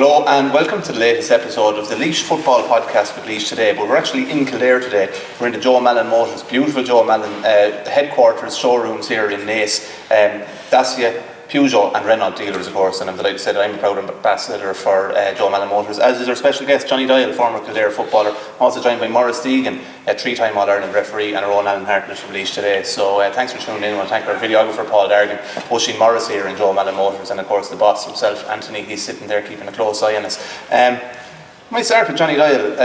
Hello and welcome to the latest episode of the Laois Football Podcast with Laois Today. But we're actually in Kildare today. We're in the Joe Mallon Motors, beautiful Joe Mallon headquarters, showrooms here in Naas. Dacia, Peugeot and Renault dealers, of course, and I'm delighted to say that I'm a proud ambassador for Joe Mallon Motors, as is our special guest, Johnny Doyle, former Kildare footballer. I'm also joined by Maurice Deegan, a three-time All-Ireland referee, and our own Alan Hartnett from Laois Today. So thanks for tuning in. I want to thank our videographer Paul Dargan, Oisin Morris here in Joe Mallon Motors, and of course the boss himself, Anthony. He's sitting there keeping a close eye on us. I might start with Johnny Doyle.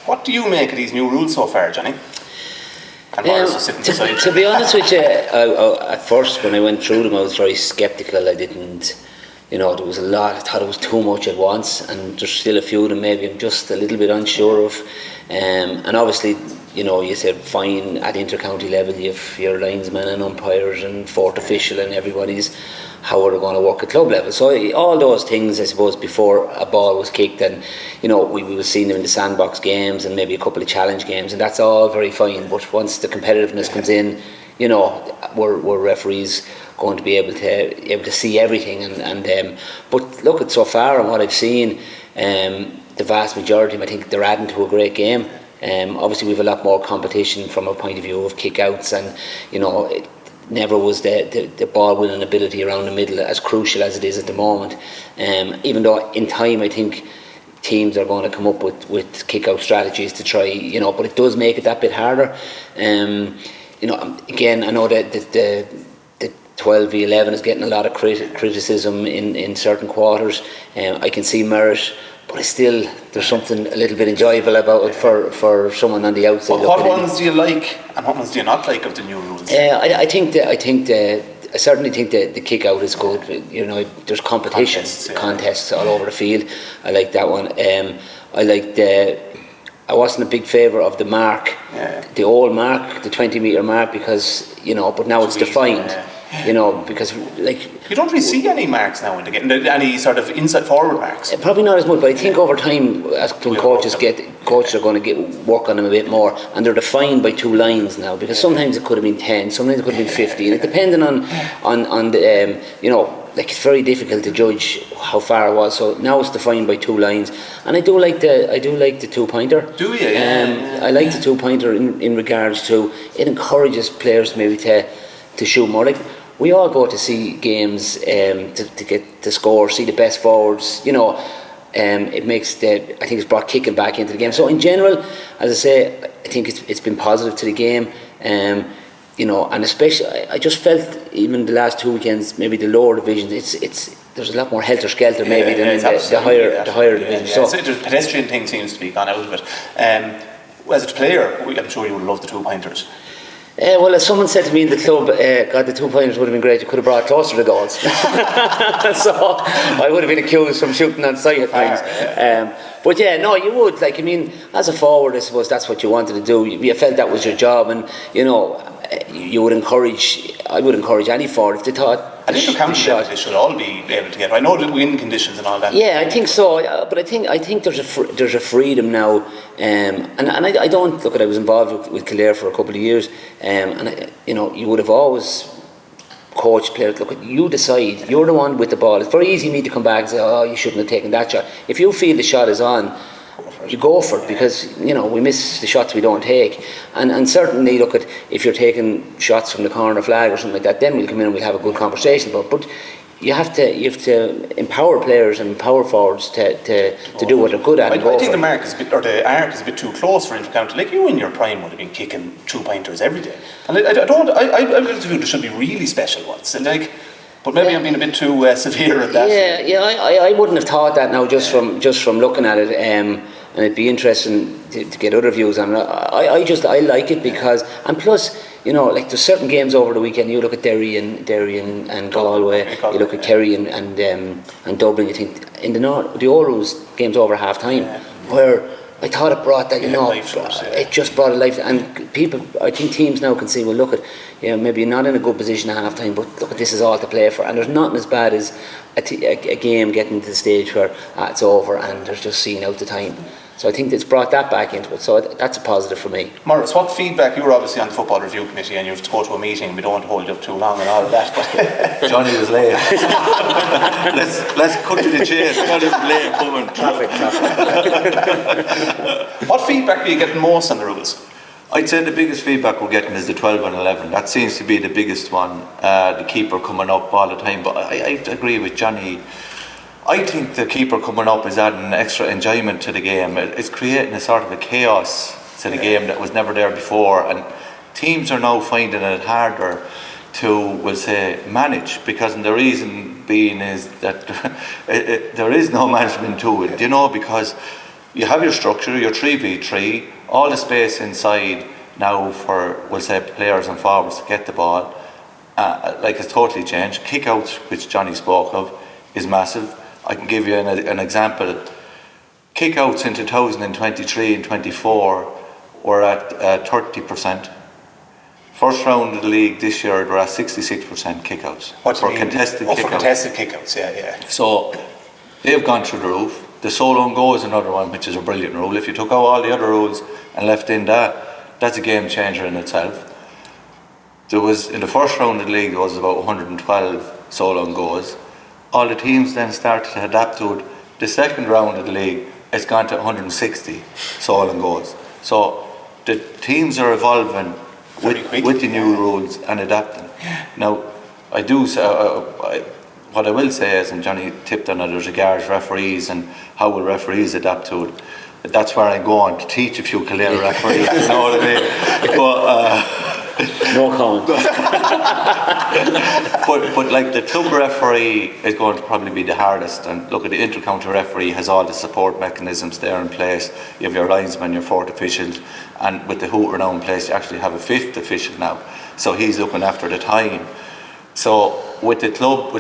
What do you make of these new rules so far, Johnny? To be honest with you, at first when I went through them I was very sceptical. I didn't, there was a lot, I thought it was too much at once, and there's still a few of them maybe I'm just a little bit unsure of. And obviously, you said fine at inter-county level, you have your linesmen and umpires and fourth official and everybody's how are they going to work at club level. So all those things, I suppose, before a ball was kicked, and we were seeing them in the sandbox games and maybe a couple of challenge games, and that's all very fine. But once the competitiveness comes in, were referees going to be able to see everything? But look, at so far and what I've seen, the vast majority, I think they're adding to a great game. Obviously, we have a lot more competition from a point of view of kick-outs, and never was the ball winning ability around the middle as crucial as it is at the moment. Even though in time I think teams are going to come up with kick-out strategies to try, but it does make it that bit harder. Again, I know that the 12v11 is getting a lot of criticism in certain quarters. I can see merit, but there's something a little bit enjoyable about it for someone on the outside. What ones do you like and what ones do you not like of the new rules? I certainly think the kick out is good. There's competition, contests all over the field. I like that one. I wasn't a big favour of the mark, the old mark, the 20-metre mark, because but now it's defined. Because you don't really see any marks now in the game, any sort of inside forward marks. Probably not as much, but I think over time, when coaches are going to work on them a bit more, and they're defined by two lines now. Because sometimes it could have been 10, sometimes it could have been 15. It depending on the it's very difficult to judge how far it was. So now it's defined by two lines, and I do like the 2-pointer. Do you? I like the 2-pointer in regards to it encourages players maybe to shoot more. Like, we all go to see games to get the score, see the best forwards. It makes I think it's brought kicking back into the game. So in general, as I say, I think it's been positive to the game. And especially I just felt even the last two weekends, maybe the lower divisions, there's a lot more helter skelter maybe than the higher divisions. So the pedestrian thing seems to be gone out of it. As a player, I'm sure you would love the 2-pointers. Well, as someone said to me in the club, God, the 2-pointers would have been great. You could have brought closer to goals. So I would have been accused from shooting on sight at times. But yeah, no, you would. As a forward, I suppose that's what you wanted to do. You felt that was your job, and I would encourage any forward if they thought. I think the county level they should all be able to get. I know the win conditions and all that. Yeah, I think so. But I think there's a freedom now, and I don't look at. I was involved with Kildare for a couple of years, and you would have always coached players. Look, you decide. You're the one with the ball. It's very easy for me to come back and say, "Oh, you shouldn't have taken that shot." If you feel the shot is on, you go for it, because we miss the shots we don't take, and certainly look at if you're taking shots from the corner flag or something like that, then we'll come in and we'll have a good conversation. But you have to empower players and empower forwards to do what they're good at. I think the arc is a bit too close for inter-county. Like, you in your prime would have been kicking 2-pointers every day, and I there should be really special ones, and but maybe I'm being a bit too severe at that. Yeah, I wouldn't have thought that now just from looking at it, and it'd be interesting to get other views on it. I like it because, and plus, there's certain games over the weekend. You look at Derry and Galway. You look at Kerry and Dublin. You think in the north, the Euros games over half time, where I thought it brought that, it just brought it life. And people, I think teams now can see, well, look at, maybe you're not in a good position at half time, but look at, this is all to play for. And there's nothing as bad as a game getting to the stage where it's over and there's just seeing out the time. So I think it's brought that back into it. So that's a positive for me. Maurice, what feedback, you were obviously on the football review committee and you have to go to a meeting and we don't want to hold you up too long and all of that, but Johnny was late. let's cut to the chase. Johnny was late coming. Traffic. what feedback are you getting most on the rules? I'd say the biggest feedback we're getting is the 12 and 11. That seems to be the biggest one. The keeper coming up all the time. But I agree with Johnny. I think the keeper coming up is adding extra enjoyment to the game. It's creating a sort of a chaos to the game that was never there before. And teams are now finding it harder to, we'll say, manage. Because the reason being is that there is no management to it. You know, because you have your structure, your 3v3, all the space inside now for, we'll say, players and forwards to get the ball. It's totally changed. Kick-outs, which Johnny spoke of, is massive. I can give you an example. Kick-outs in 2023 and 24 were at 30%. First round of the league this year, they're at 66% kick-outs. What do you for mean? contested For kick-outs. contested kick-outs, yeah. So they've gone through the roof. The solo on goal is another one, which is a brilliant rule. If you took out all the other rules and left in that, that's a game changer in itself. There was, in the first round of the league, there was about 112 solo on goals. All the teams then started to adapt to it. The second round of the league, it's gone to 160 solo on goals. So the teams are evolving with the new rules and adapting. Now, I do say, what I will say is, and Johnny tipped on it as regards referees and how will referees adapt to it. That's where I'm going to teach a few Kildare referees, you know what I mean? But, no comment. but like the club referee is going to probably be the hardest. And look, at the inter-county referee has all the support mechanisms there in place. You have your linesman, your fourth officials, and with the hooter now in place, you actually have a fifth official now. So he's looking after the time. So with the club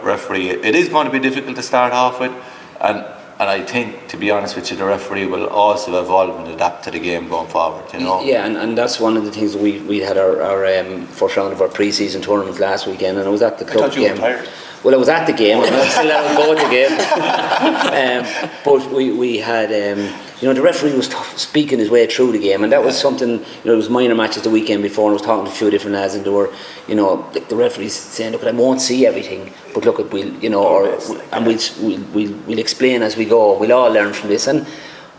referee, it is going to be difficult to start off with, and I think, to be honest with you, the referee will also evolve and adapt to the game going forward. You know. Yeah, and that's one of the things we had our first round of our pre-season tournament last weekend, and I was at the club game. Retired. Well, I was at the game, and I still haven't go to the game. But we had, the referee was speaking his way through the game, and that was something. It was minor matches the weekend before, and I was talking to a few different lads, and they were, the referees saying, "Look, I won't see everything, but look, we'll explain as we go. We'll all learn from this." And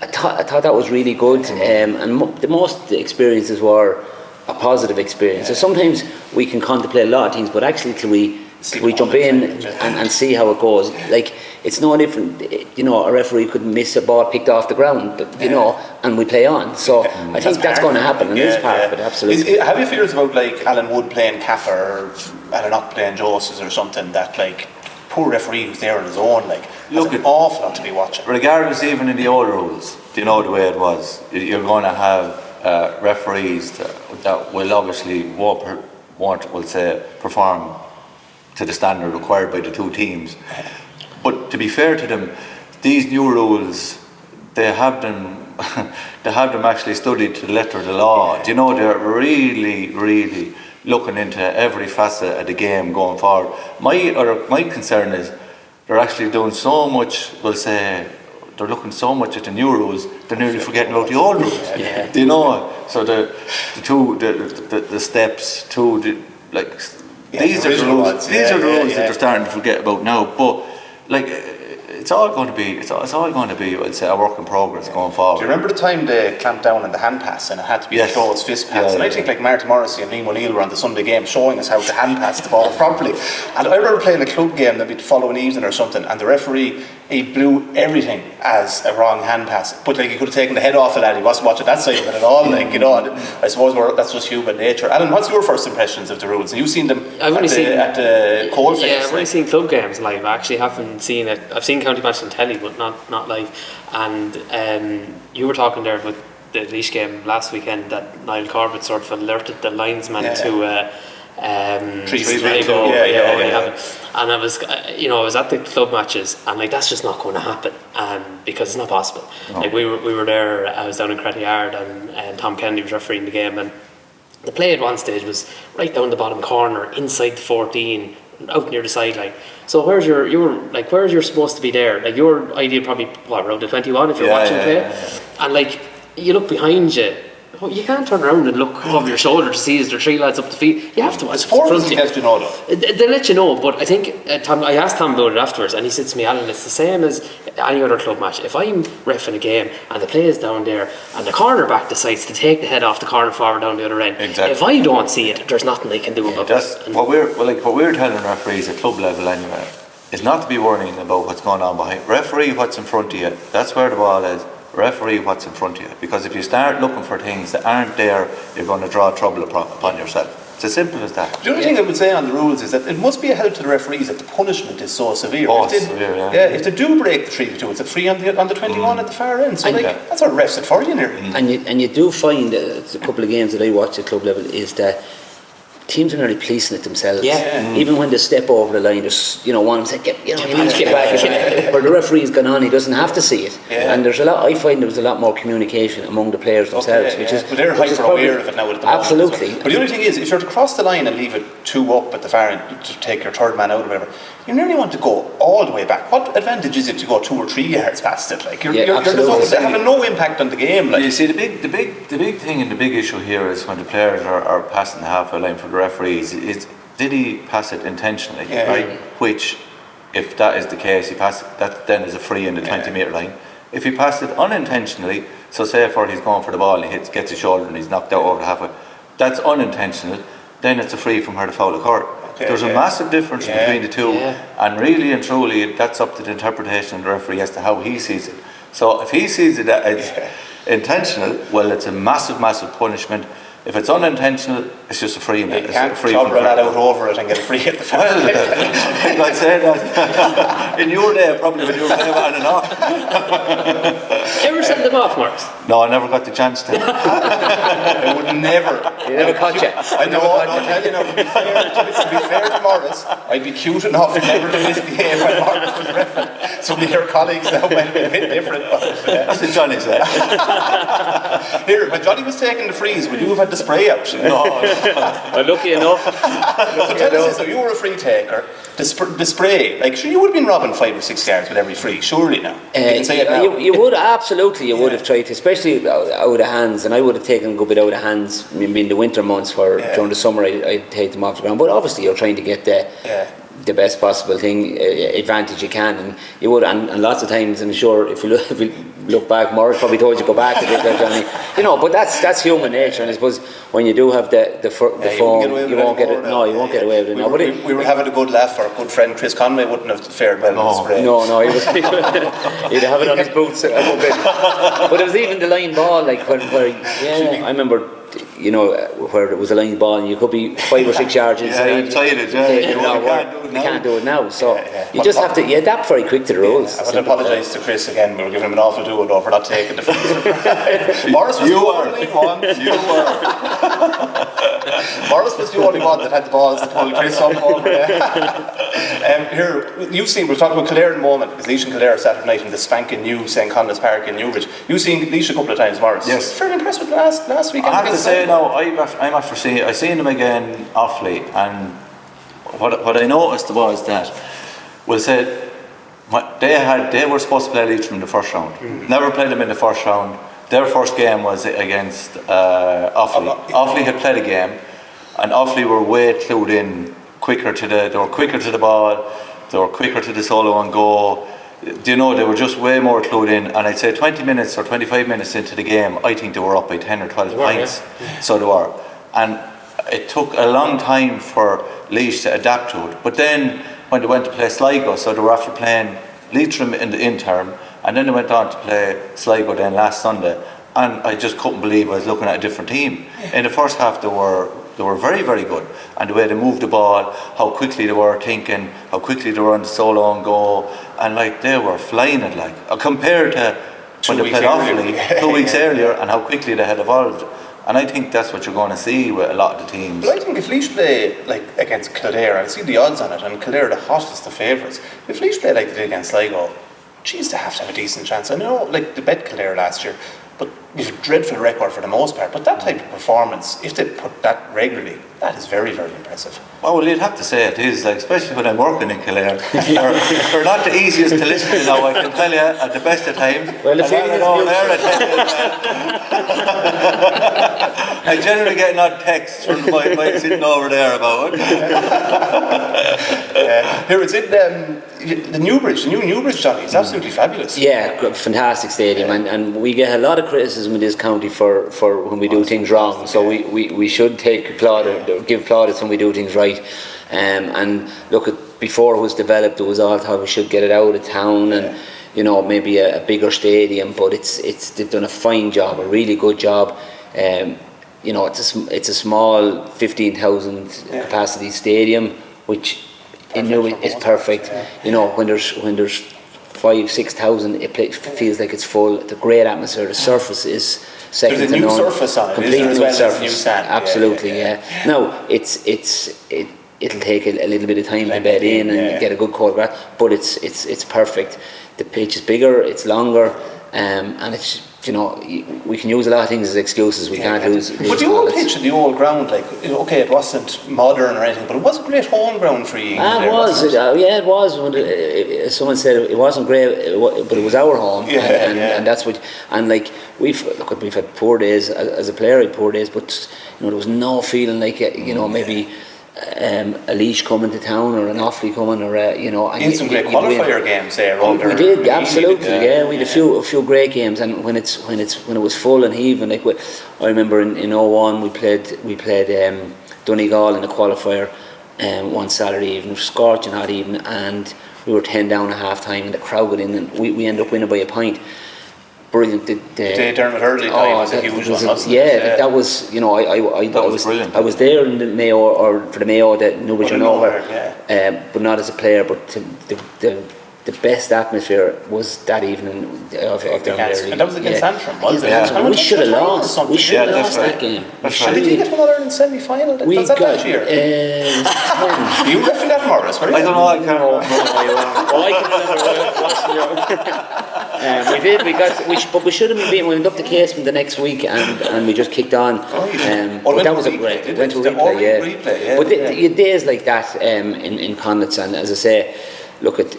I thought that was really good. The most experiences were a positive experience. So sometimes we can contemplate a lot of things, but actually till we jump in and see how it goes. Like, it's no different. A referee could miss a ball picked off the ground, but and we play on. So I think that's going to happen, and it is part of it, absolutely. Have you fears about like Alan Wood playing Kappa or Alan Ock playing Joseph or something, that like poor referee who's there on his own, like look, an awful lot to be watching. Regardless, even in the old rules, do you know the way it was? You're going to have referees that will obviously won't perform to the standard required by the two teams. But to be fair to them, these new rules, they have them actually studied to the letter of the law. Do you know, they're really, really looking into every facet of the game going forward. My concern is they're actually doing so much, they're looking so much at the new rules, they're nearly forgetting about the old rules. Yeah. Do you know? So the steps to these are the rules. These are the rules that they're starting to forget about now. But it's all going to be. I'd say a work in progress going forward. Do you remember the time they clamped down on the hand pass and it had to be a closed fist pass? And I think like Martin Morrissey and Liam O'Neill were on the Sunday game showing us how to hand pass the ball properly. And I remember playing a club game maybe the following evening or something, and the referee, he blew everything as a wrong hand pass. But like, he could have taken the head off a lad. He wasn't watching that side of it at all. And I suppose that's just human nature. Alan, what's your first impressions of the rules? And you've seen them at the coalface. Yeah, I've only seen club games live. I actually haven't seen it. I've seen county matches on telly, but not live. And you were talking there about the Laois game last weekend that Niall Corbett sort of alerted the linesman to 3 go. Yeah. And I was at the club matches, and like, that's just not going to happen, because it's not possible. No. Like we were there. I was down in Cretty Yard, and Tom Kennedy was refereeing the game, and the play at one stage was right down the bottom corner, inside the 14, out near the sideline. So where's you're supposed to be there? Like your ideal probably around the 21 if you're watching play, and like you look behind you. You can't turn around and look over your shoulder to see is there 3 lads up the field. You have to watch the sport doesn't let you know though. They let you know, but I think I asked Tom about it afterwards, and he said to me, Alan, it's the same as any other club match. If I'm reffing a game and the play is down there and the cornerback decides to take the head off the corner forward down the other end, if I don't see it, there's nothing they can do about it. What we're telling referees at club level anyway is not to be worrying about what's going on behind. Referee what's in front of you. That's where the ball is. Referee what's in front of you, because if you start looking for things that aren't there, you're going to draw trouble upon yourself. It's as simple as that. The only thing I would say on the rules is that it must be a help to the referees that the punishment is so severe. Severe, if they do break the 3-2, it's a free on the 21 at the far end. So that's what refs it for you nearly. And you do find a couple of games that I watch at club level is that teams are nearly policing it themselves. Even when they step over the line, just one of them say, you need to get back. Where the referee's gone on, he doesn't have to see it. And there's I find there's a lot more communication among the players themselves, but they're hyper aware of it now at the moment. Absolutely. But the only thing is, if you're to cross the line and leave it 2 up at the far end to take your third man out or whatever, you nearly want to go all the way back. What advantage is it to go 2 or 3 yards past it? Like you're having no impact on the game. Like. You see, the big thing and the big issue here is when the players are passing the halfway line for the referees. Did he pass it intentionally? Right. Which, if that is the case, he passed it, that then is a free in the 20-metre line. If he passed it unintentionally, so say he's going for the ball and he gets his shoulder and he's knocked out over the halfway, that's unintentional. Then it's a free from where the foul occurred. There's a massive difference between the two, and really and truly that's up to the interpretation of the referee as to how he sees it. So if he sees it as intentional, well, it's a massive punishment. If it's unintentional, it's just a free. You can't chop a lad out over it and get a free at the foul. I'd say that in your day, probably when you were playing on and off. Ever send them off, Maurice? No, I never got the chance to. I would never. You never caught you. I know. I'll tell you now. To be fair to Maurice, I'd be cute enough never to misbehave when Maurice was reffing. Some of your colleagues now might be a bit different. That's what Johnny said. Here, when Johnny was taking the frees, would you have had the spray out? No. Well, lucky enough. So tell us this, so you were a free taker. The spray, like, sure, you would have been robbing 5 or 6 yards with every free, surely now. You can say it now. You would, absolutely, you would have tried to, especially out of hands, and I would have taken a good bit out of hands in the winter months where during the summer I'd take them off the ground. But obviously you're trying to get the best possible advantage you can, and you would, and lots of times I'm sure if you look back, Maurice probably told you go back a bit there, Johnny. But that's human nature, and I suppose when you do have the phone, you won't get it. No, you won't get away with it now. But we were having a good laugh. Our good friend Chris Conleth wouldn't have fared well with the spray. No, he'd have it on his boots a little bit. But it was even the line ball, like where I remember. Where it was a line ball and you could be 5 or 6 yards inside. You can't do it now. So you just have to adapt very quick to the rules. I would apologise to Chris again. We were giving him an awful do it over not taking the free. Maurice was the only one. Maurice was the only one that had the balls to pull Chris up over there. Here, you've seen, we're talking about Kildare in a moment, because Laois and Kildare Saturday night in the spanking new St. Conleth Park in Newbridge. You've seen Laois a couple of times, Maurice. Yes. Fairly impressed with last weekend. I have to say now, I seen them again awfully, and what I noticed was that, they were supposed to play Leitrim in the first round. Never played them in the first round. Their first game was against Offaly. Offaly had played a game, and Offaly were way clued in, they were quicker to the ball, they were quicker to the solo and go. They were just way more clued in, and I'd say 20 minutes or 25 minutes into the game, I think they were up by 10 or 12 points. So they were. And it took a long time for Laois to adapt to it. But then when they went to play Sligo, so they were after playing Leitrim in the interim, and then they went on to play Sligo then last Sunday, and I just couldn't believe I was looking at a different team. In the first half they were very, very good, and the way they moved the ball, how quickly they were thinking, how quickly they were on the solo and go, and they were flying it compared to when they played Offaly 2 weeks earlier, and how quickly they had evolved. And I think that's what you're going to see with a lot of the teams. But I think if Laois play against Kildare, I've seen the odds on it, and Kildare are the hottest of favourites. If Laois play like they did against Sligo, geez, they have to have a decent chance. I know, they bet Kildare last year. but with a dreadful record for the most part. But that type of performance, if they put that regularly, that is very, very impressive. Oh, well, you'd have to say it is, like, especially when I'm working in Kildare. They're not the easiest to listen to now, I can tell you, at the best of times. Well, the feeling is mutual. I generally get an odd text from my sitting over there about it. Here it's in the Newbridge, the new Newbridge, Johnny. It's absolutely fabulous. Yeah, fantastic stadium, and we get a lot of criticism in this county for when we do things wrong. So we should give plaudits when we do things right. And look, before it was developed, it was all thought we should get it out of town and maybe a bigger stadium. But they've done a fine job, a really good job. It's a small 15,000 capacity stadium, which in Newbridge is perfect. When there's 5,000-6,000, it feels like it's full. The great atmosphere. The surface is second to none. There's a new surface on it, completely as new well surface. as new sand. Absolutely, yeah. Now it'll take a little bit of time to bed in and get a good cold bath, but it's perfect. The pitch is bigger, it's longer, and it's we can use a lot of things as excuses. We can't lose. But the old pitch and the old ground, it wasn't modern or anything, but it was a great home ground for you. It was. It was. Someone said it wasn't great, but it was our home, and that's what. And we've had poor days as a player, poor days, but there was no feeling like maybe. A Laois coming to town or an Offaly coming or and some great qualifier games there. We did absolutely, we had a few great games, and when it was full and heaving, I remember in 01 we played Donegal in the qualifier one Saturday evening, scorching hot evening, and we were 10 down at half time and the crowd got in and we ended up winning by a point. Brilliant. The Dermot Hurley was a huge one, wasn't it? That was, brilliant. I was there in the Mayo, or for the Mayo, that Newbridge or nowhere, but not as a player. But the best atmosphere was that evening of Dermot. And that was against Antrim, wasn't it? Yeah. We should have lost. We should have lost that game. Did you get to Ireland semi-final? Was that that year? You refereed that, Maurice? I don't know. I can't remember. I can remember. We did, but we should have been beaten. We went up to Casement the next week and we just kicked on. But that was a great. Went to replay. But the days like that in Conleth, and as I say, look at.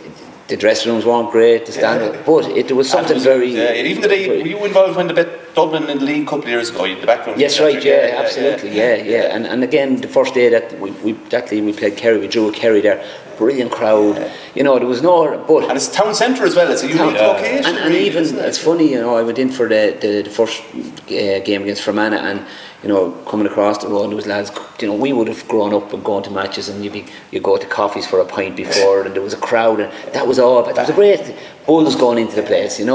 The dressing rooms weren't great, the stand, but there was something very. Even the day were you involved when they beat Dublin in the league a couple of years ago? The background. Yes, right. Absolutely. And again, the first day that we played Kerry, we drew a Kerry there. Brilliant crowd. There was no. But and it's town centre as well. It's a unique location. And even it's funny. I went in for the first game against Fermanagh and. Coming across the road, there was lads. We would have grown up and gone to matches, and you go to coffees for a pint before, and there was a crowd, and that was all. But there was a great buzz going into the place, and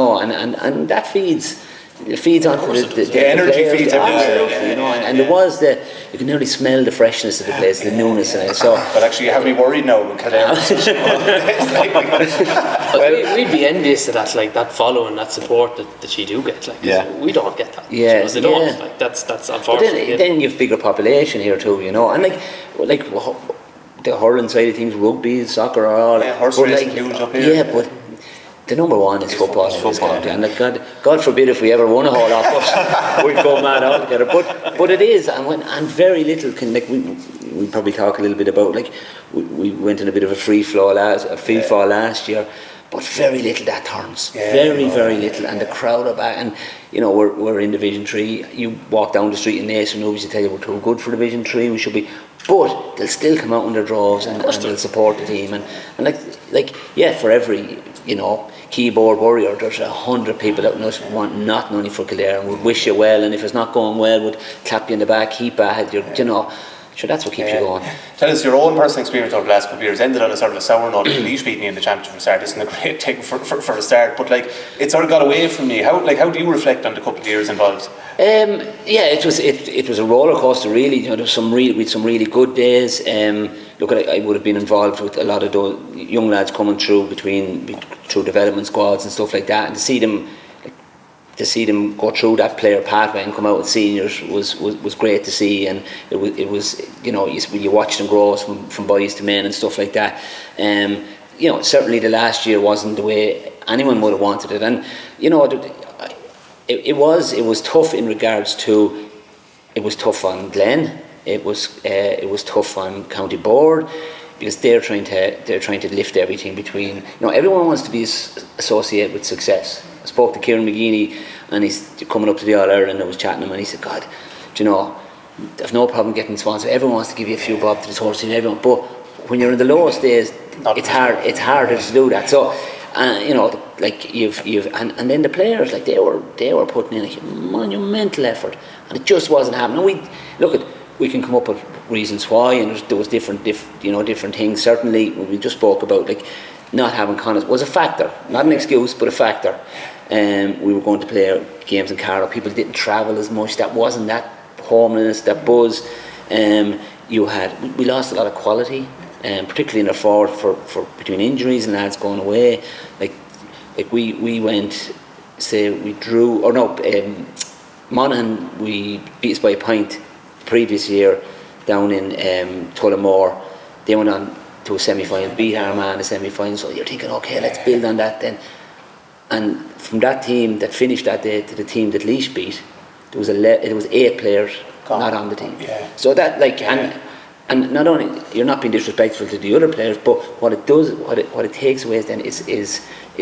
that feeds onto the energy players, feeds absolutely, and there was you can nearly smell the freshness of the place, the newness in it. So, but actually, you have me worried now. We'd be envious of that, that following, that support that you do get. We don't get that. They don't. That's unfortunate. But then you've bigger population here too, and the hurling side of things, rugby, soccer, are all. Horse racing huge up here. Yeah, but. The number one is football. And God forbid if we ever won a whole lot, we'd go mad altogether. But it is, and very little can we probably talk a little bit about we went in a bit of a free fall last year, but very little that turns. Very little, and the crowd are back. And we're in Division 3. You walk down the street in Naas and Newbridge, they tell you we're too good for Division 3. We should be. But they'll still come out in their droves and they'll support the team and for every keyboard warrior there's 100 people that want not only for Kildare and would wish you well, and if it's not going well would clap you in the back, keep at you, sure, that's what keeps you going. Tell us your own personal experience over the last couple of years. Ended on a sort of a sour note. Laois beating you in the championship from the start isn't a great thing for a start, but it sort of got away from you. How do you reflect on the couple of years involved? It was a roller coaster really. There was some really good days. I would have been involved with a lot of those young lads coming through through development squads and stuff like that, and to see them go through that player pathway and come out with seniors was great to see, and it was you watch them grow from boys to men and stuff like that. Certainly the last year wasn't the way anyone would have wanted it, and it was tough in regards to, it was tough on Glen, it was tough on County Board, because they're trying to lift everything between, everyone wants to be associated with success. I spoke to Kieran McGeaney, and he's coming up to the All-Ireland, I was chatting to him, and he said, God, I've no problem getting sponsored. Everyone wants to give you a few bob to the horse team, everyone, but when you're in the lowest days, it's harder to do that. So, like and then the players, like they were putting in a monumental effort, and it just wasn't happening. We can come up with reasons why, and there was different things. Certainly, we just spoke about, like, not having Conleth was a factor, not an excuse, but a factor. We were going to play games in Carlow. People didn't travel as much. That wasn't that homeliness, that buzz. We lost a lot of quality, particularly in the forward for between injuries and lads going away. Like we went, say we drew, or no, Monaghan, we beat us by a pint the previous year down in Tullamore. They went on to a semi-final, beat Armagh in a semi-final. So you're thinking, okay, let's build on that then. And from that team that finished that day to the team that Laois beat, it was 8 players not on the team. Yeah. So that, like, and not only, you're not being disrespectful to the other players, but what it takes away then is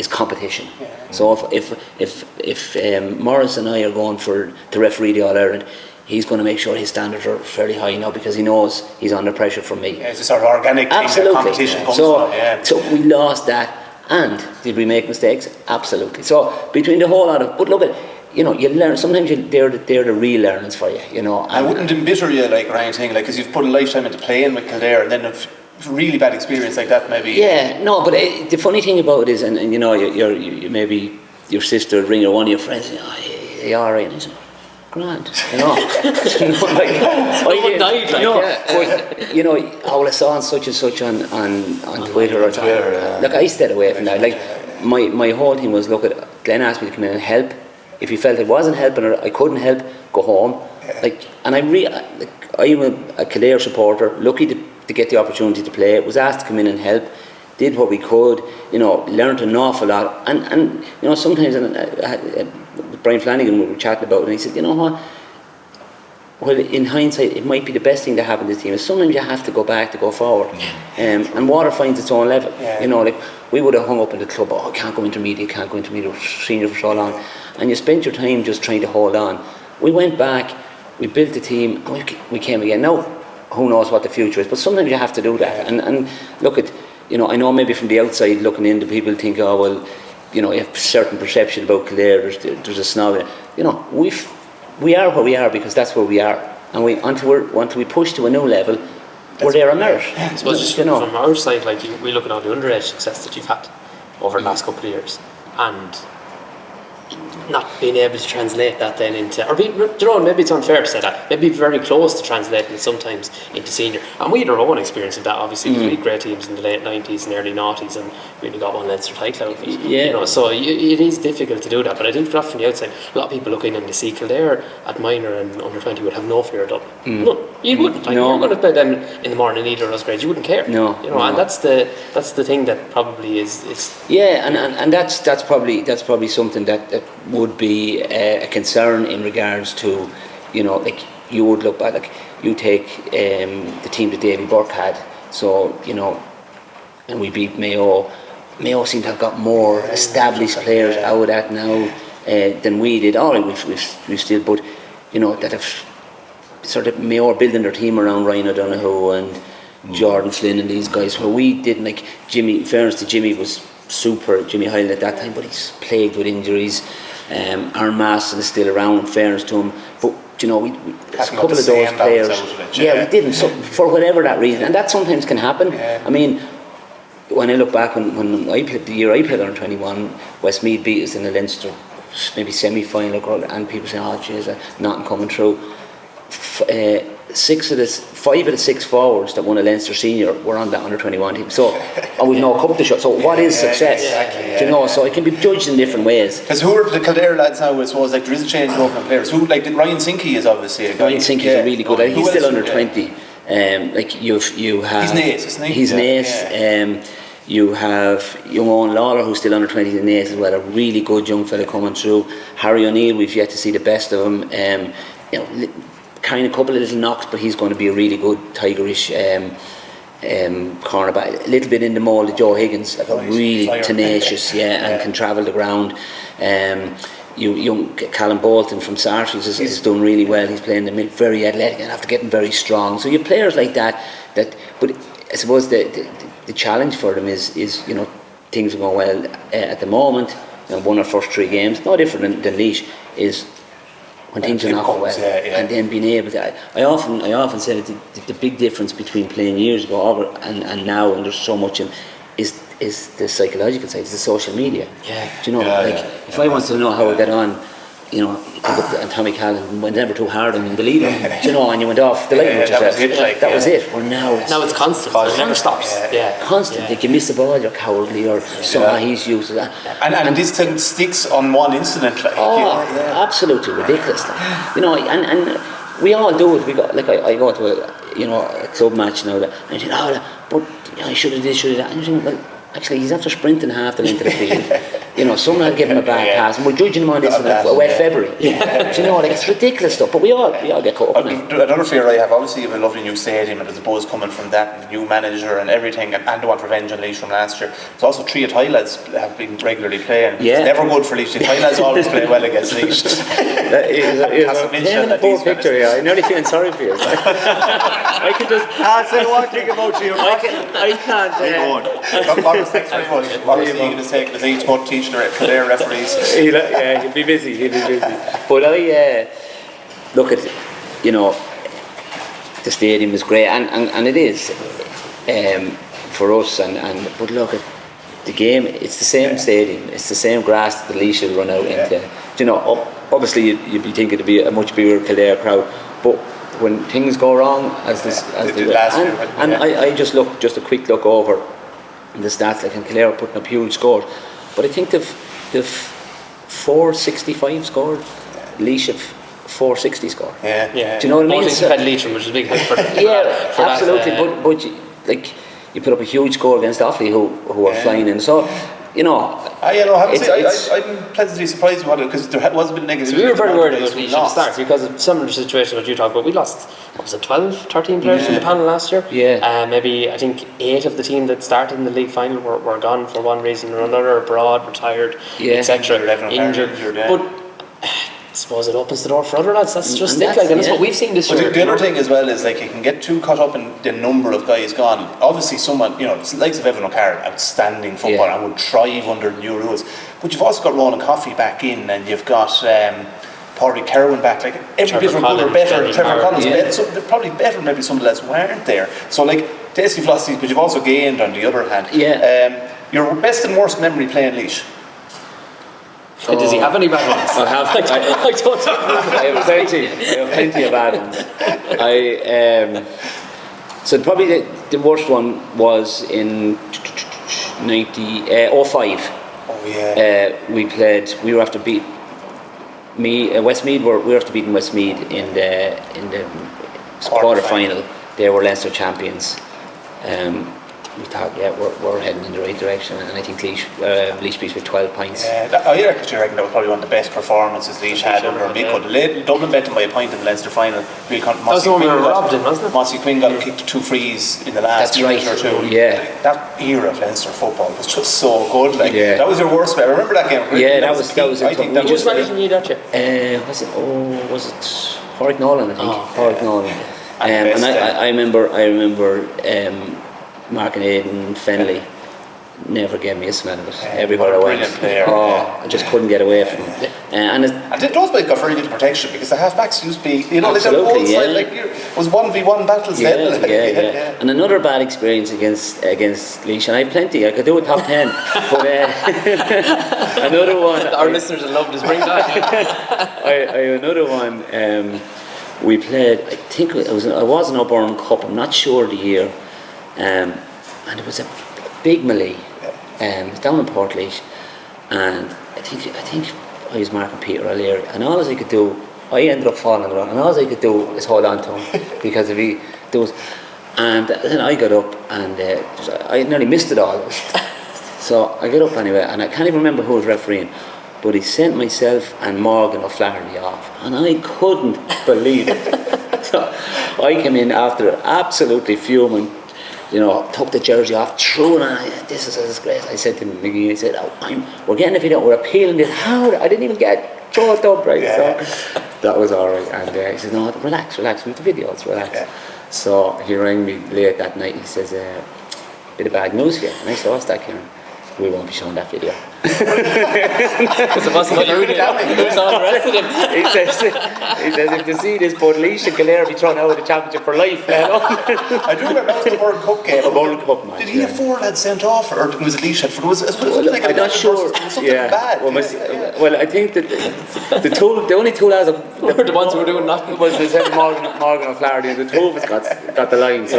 competition. Yeah. So if Maurice and I are going to referee the All-Ireland, he's going to make sure his standards are fairly high now, because he knows he's under pressure from me. Yeah, it's a sort of organic thing that competition comes from. Yeah. So we lost that. And did we make mistakes? Absolutely. So between the whole lot of, but look at, you learn. Sometimes they're the real learnings for you. I wouldn't embitter you, like, or anything, like, because you've put a lifetime into playing with Kildare, and then a really bad experience like that, maybe. Yeah, no, but the funny thing about it is, and you maybe your sister would ring, or one of your friends, you all right? And I said, grand, I saw on such and such on Twitter or Twitter. Look, I stayed away from that. Like, my whole thing was, look, Glenn asked me to come in and help. If he felt I wasn't helping or I couldn't help, go home. Like, and I'm a Kildare supporter, lucky to get the opportunity to play. Was asked to come in and help. Did what we could. Learned an awful lot. And sometimes with Brian Flanagan we were chatting about it, and he said, what? Well, in hindsight, it might be the best thing to happen to this team. Is sometimes you have to go back to go forward, and water finds its own level. Like, we would have hung up in the club. Oh, can't go intermediate, senior for so long, and you spent your time just trying to hold on. We went back, we built the team, and we came again. Now, who knows what the future is? But sometimes you have to do that. And look at, I know maybe from the outside looking in, the people think, oh well, you have a certain perception about Kildare. There's a snob. We are where we are because that's where we are, and until we push to a new level, we're there on merit. I suppose just from our side, like, we look at all the underage success that you've had over the last couple of years, and not being able to translate that then into, or maybe it's unfair to say that, maybe very close to translating it sometimes into senior. And we had our own experience of that, obviously, because we had great teams in the late 90s and early 90s, and we only got one Leinster title out of it. So it is difficult to do that. But I think from the outside, a lot of people looking in to see Kildare at minor and under 20 would have no fear of Dublin. No, you wouldn't. Like, you're going to play them in the morning, either of those grades, you wouldn't care. No. And that's the thing that probably is. Yeah, and that's probably something that would be a concern in regards to, like, you would look back, like, you take the team that Davy Burke had, so, and we beat Mayo. Mayo seem to have got more established players out of that now than we did. We've still, but that have sort of Mayo building their team around Ryan O'Donoghue and Jordan Flynn and these guys, where we didn't. Like, Jimmy, in fairness to Jimmy, was super, Jimmy Hyland at that time, but he's plagued with injuries. Aaron Masson is still around, in fairness to him, but we a couple of those players, we didn't, so for whatever that reason, and that sometimes can happen. I mean, when I look back, when I played, the year I played under 21, Westmeath beat us in the Leinster maybe semi-final, and people say, oh jeez, nothing coming through. 5 of the 6 forwards that won a Leinster senior were on that under 21 team. So, and we've no cup to shot. So, what is success? So it can be judged in different ways. Because who are the Kildare lads now? I suppose, like, there is a change over in players. Who, like, Ryan Sinky is obviously a guy. Ryan Sinky is a really good guy. He's still under 20. Like, you have. He's Naas, isn't he? He's Naas. You have young Owen Lawler, who's still under 20 in Naas as well, a really good young fella coming through. Harry O'Neill, we've yet to see the best of him. Carrying a couple of little knocks, but he's going to be a really good Tigerish cornerback. A little bit in the mould of Joe Higgins, like a really tenacious, and can travel the ground. Young Callum Bolton from Sarsfields has done really well. He's playing the mid, very athletic, and after getting very strong. So you have players like that. But I suppose the challenge for them is things are going well at the moment. Won our first 3 games, no different than Laois, is when things are not going well, and then being able to. I often say that the big difference between playing years ago and now, and there's so much is the psychological side, is the social media. Do you know, if I wanted to know how I get on, and Tommy Callan went never too hard on the leader, and you went off the light with yourself. That was it. Well, now it's constant. It never stops. Constant. Like you miss the ball, you're cowardly, or he's used to that. And this thing sticks on one incident. Absolutely ridiculous. And we all do it. We got I go to a club match now, and I think, but I should have this, should have that. And you think, well, actually, he's after sprinting half the length of the field. Someone had given him a bad pass, and we're judging him on this in wet February. It's ridiculous stuff. But we all get caught up in it. Another fear I have, obviously, you have a lovely new stadium, and there's a buzz coming from that, and the new manager and everything, and they want revenge on Laois from last year. There's also 3 Thai lads have been regularly playing. It's never good for Laois. The Thai lads always play well against Laois. It's a poor picture. I'm nearly feeling sorry for you. I can just. I'll say one thing about you. I can't. Maurice, thanks very much. Maurice Deegan is taking his 8 month teaching their referees. He'll be busy. But I look at, the stadium is great, and it is for us. But look at the game. It's the same stadium. It's the same grass that the Laois will run out into. Obviously you'd be thinking to be a much bigger Kildare crowd, but when things go wrong, as they did last year, I just a quick look over the stats, like in Kildare putting up huge scores, but I think they've 465 scored. Laois have 460 scored. Do you know what I mean? It's Leitrim, which is a big hit for absolutely. That, but you put up a huge score against Offaly, who are flying in. So I'm pleasantly surprised about it, because there was a bit of negative. So we were very worried about Laois at the start, because of some of the situations that you talked about. We lost, 12, 13 players from the panel last year? Maybe, I think 8 of the team that started in the league final were gone for one reason or another, abroad, retired, etc., injured. But I suppose it opens the door for other lads. That's just it, and that's what we've seen this year. The other thing as well is, you can get too caught up in the number of guys gone. Obviously, someone, the likes of Evan O'Carroll, outstanding footballer, and would thrive under new rules. But you've also got Ronan Coffey back in, and you've got Pádraig Kerwin back. Every bit of good or better. Trevor Collins, they're probably better than maybe some of the lads who aren't there. So, tasty philosophies, but you've also gained on the other hand. Your best and worst memory playing Laois? Does he have any bad ones? I have. I don't. I have plenty of bad ones. So probably the worst one was in 05. We were after beat Westmeath. We were after beating Westmeath in the quarter final. They were Leinster champions. We thought, we're heading in the right direction, and I think Laois beat with 12 points. I reckon that was probably one of the best performances Laois had under Mick. Dublin bet them by a point in the Leinster final. That was the one we were robbed in, wasn't it? Mossy Quinn got kicked 2 frees in the last minute or two. That era of Leinster football was just so good. That was your worst bet. I remember that game. I think that was managing you, don't you? Was it Pádraig Nolan? I think Pádraig Nolan. And I remember Mark and Aidan Fennelly never gave me a smell of it. Everywhere I went, I just couldn't get away from it. And those guys got very little protection, because the halfbacks used to be, it was 1v1 battles then. And another bad experience against Laois, and I have plenty. I could do a top 10, but another one. Our listeners will love this. Bring that. I another one. We played. I think it was an O'Byrne Cup. I'm not sure the year. And it was a big melee. It was down in Portlaoise, and I think I was marking Peter O'Leary, and all I could do, I ended up falling around, and all I could do is hold on to him, because And then I got up and I nearly missed it all. So I got up anyway, and I can't even remember who was refereeing, but he sent myself and Morgan O'Flaherty off, and I couldn't believe it. So I came in after absolutely fuming, took the jersey off, threw it, and this is a disgrace. I said to McGee, I said, we're getting a video, we're appealing this. How? I didn't even throw it up, right? Yeah. So that was all right. And he said, no, relax, with the videos, relax. Yeah. So he rang me late that night. He says, bit of bad news for you. And I said, what's that, Kieran? We won't be showing that video. Because it wasn't the who's on the rest of them. He says, if you see this, but Laois and Kildare be thrown out of the championship for life. I do remember that was the World Cup game. A World Cup match. Did he have 4 lads sent off, or was it Laois had 4? I'm not sure. Something bad. Well, I think that the only 2 lads were the ones who were doing nothing. Was Morgan O'Flaherty, and the 2 of us got the line. So,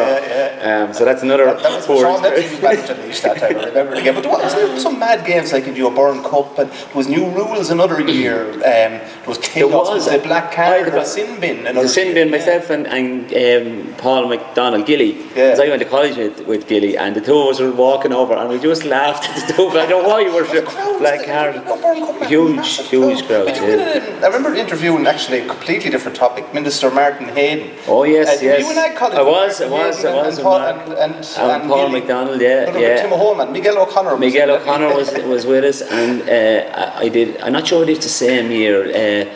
so that's another. That was Sean Neptune managed Laois that time. I remember the game. But there were some mad games like in the O'Byrne Cup, and there was new rules another year. There was chaos. The black card, the sin bin. The sin bin. Myself and Paul McDonald Gilly. Because I went to college with Gilly, and the 2 of us were walking over, and we just laughed at the 2 of us. I don't know why you were black card. Huge crowd. I remember interviewing actually a completely different topic, Minister Martin Hayden. Oh yes. You and I college. I was. And Paul McDonald, Tim O'Holman, Miguel O'Connor. Miguel O'Connor was with us, and I'm not sure if it's the same year.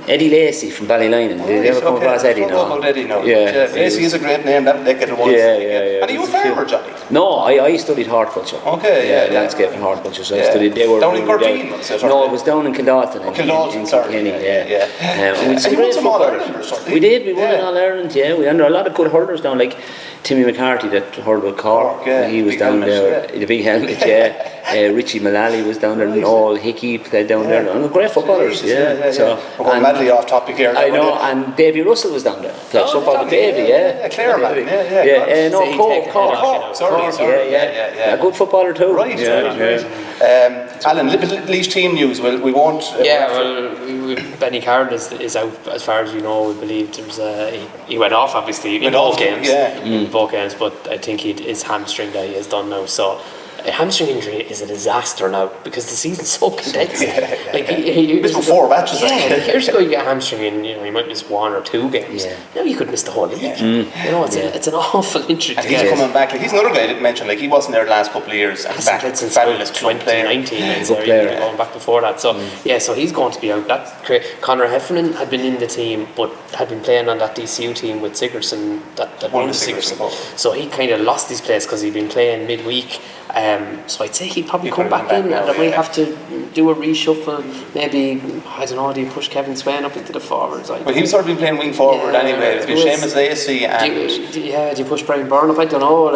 Eddie Lacey from Ballylinan. Did you ever come across Eddie? No. Eddie, no. Yeah. Lacey is a great name. That decade was. Yeah. And are you a farmer, Johnny? No, I studied horticulture. Okay, landscape and horticulture. So I studied. They were down in Gordine. No, it was down in Kildare. Kildare, sorry. And we won some All Ireland or something. We did. We won in All Ireland. Yeah, we had a lot of good hurlers down, like Timmy McCarthy that hurled with Cork. He was down there. The big helmet. Richie Mullally was down there, and all Hickey played down there. And great footballers. So we're madly off topic here. I know, and Davy Russell was down there. Played football with Davy. Clare man. Cork. Sorry. A good footballer too. Right. Alan, Laois team news. Well, we won't. Benny Carroll is out as far as we know. We believe he went off obviously in both games, but I think his hamstring that he has done now. So a hamstring injury is a disaster now because the season's so condensed. He missed 4 matches. Years ago you get a hamstring and you might miss 1 or 2 games. Now you could miss the whole league. It's an awful injury. And he's coming back. He's another guy I didn't mention. He wasn't there the last couple of years. And back since fabulous 2019. Going back before that. So so he's going to be out. That's great. Conor Heffernan had been in the team, but had been playing on that DCU team with Sigurdsson. That won Sigurdsson. So he kind of lost his place because he'd been playing midweek. So I'd say he'd probably come back in, and we have to do a reshuffle. Maybe, I don't know, do you push Kevin Swain up into the forwards? Well, he's sort of been playing wing forward anyway. It's been Seamus Lacey and... Do you push Brian Byrne up? I don't know.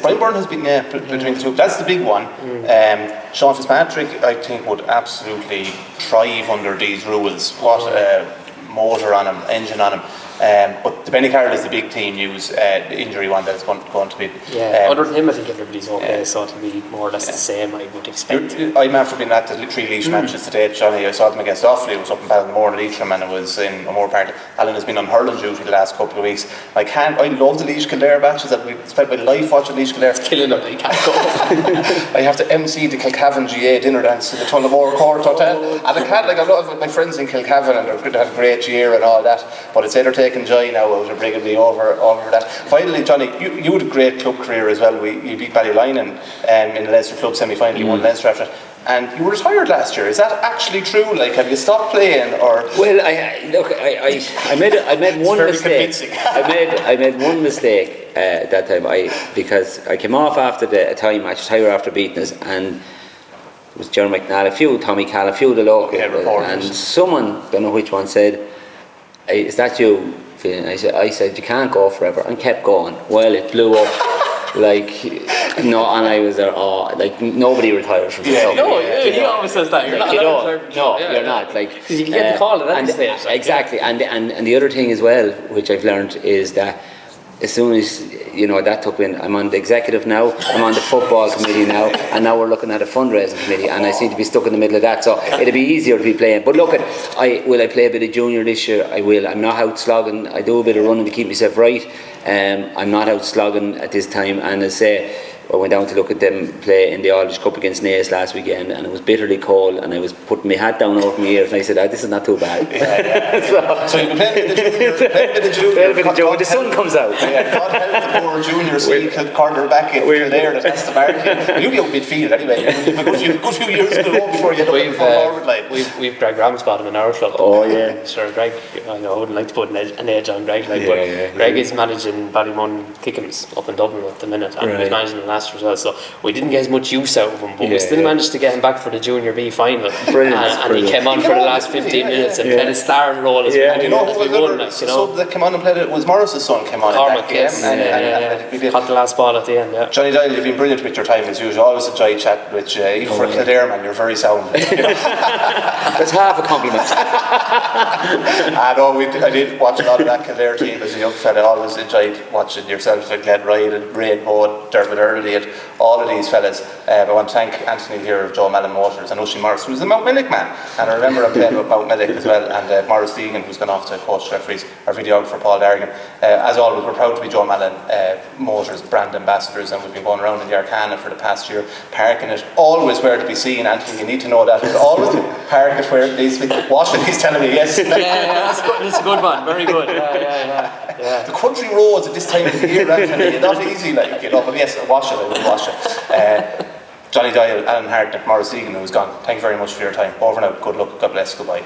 Brian Byrne has been between the 2. That's the big one. Sean Fitzpatrick, I think, would absolutely thrive under these rules. What motor on him, engine on him. But the Benny Carroll is the big team news, the injury one that's going to be. Other than him, I think everybody's okay, so it'll be more or less the same, I would expect. I'm after being at the 3 Laois matches today, Johnny. I saw them against Offaly. It was up in Ballymore and Leitrim, and it was in O'Moore Park. Alan has been on hurling duty the last couple of weeks. I love the Laois Kildare matches that we spent my life watching Laois Kildare. It's killing them, they can't go. I have to MC the Kilcavan GA dinner dance in the Tullamore Court Hotel. And I can't, a lot of my friends in Kilcavan, and they've had a great year and all that, but it's either taking joy now out of bringing me over that. Finally, Johnny, you had a great club career as well. You beat Ballylinan in the Leinster Club semi-final. You won Leinster after that. And you were retired last year. Is that actually true? Have you stopped playing, or? Well, I made one mistake. I made one mistake that time. Because I came off after a tie match, Tyre after beating us, and it was Jerry McNally, Tommy Call, a few of the local, and someone, don't know which one, said, "Is that you?" And I said, "You can't go forever," and kept going. Well, it blew up. And I was there. Nobody retires from the club. He always says that. You're not. You're not. You get the call at any stage. Exactly. And the other thing as well, which I've learned, is that as soon as that took in, I'm on the executive now, I'm on the football committee now, and now we're looking at a fundraising committee, and I seem to be stuck in the middle of that. So it'll be easier to be playing. But look, will I play a bit of junior this year? I will. I'm not out slogging. I do a bit of running to keep myself right. I'm not out slogging at this time, and as I say, I went down to look at them play in the Irish Cup against Naas last weekend, and it was bitterly cold, and I was putting my hat down over my ears, and I said, this is not too bad. So you'll be playing with the junior, when the sun comes out. God help the poor junior Steve corner back in there, that's the market. You'll be out midfield anyway. You've a good few years to go before you end up forward line. We've Greg Ramsbottom in our club. Oh yeah. Sure, Greg, I wouldn't like to put an edge on Greg, but Greg is managing Ballymun Kickham's up in Dublin at the minute, and he's managing the last as well, so we didn't get as much use out of him, but we still managed to get him back for the Junior B final. And he came on for the last 15 minutes and played a starring role as well. Do you know who was so that came on and played it was Morris's son came on Cormac, in that game and caught the last ball at the end. Johnny Doyle, you've been brilliant with your time as usual. Always enjoy chatting with you. Even for Kildare, man, you're very sound. That's half a compliment. I did watch a lot of that Kildare team as a young fella. I always enjoyed watching yourself and Glenn Ryan and Brain Moe, Dermot Early and all of these fellas. I want to thank Anthony here of Joe Mallon Motors and Oisin Morris, who's the Mount Millick man. And I remember I'm playing with Mount Millick as well, and Maurice Deegan, who's gone off to coach referees, our videographer Paul Dargan. As always, we're proud to be Joe Mallon Motors brand ambassadors, and we've been going around in the Arcana for the past year, parking it always where to be seen. Anthony, you need to know that. We'll always park it where it needs to be. Washing, he's telling me, yes. That's a good one, very good. Yeah. The country roads at this time of the year, Anthony, not easy, but yes, wash it, I will wash it. Johnny Doyle, Alan Hartnett, Maurice Deegan, who's gone. Thank you very much for your time. Over now, good luck, God bless, goodbye.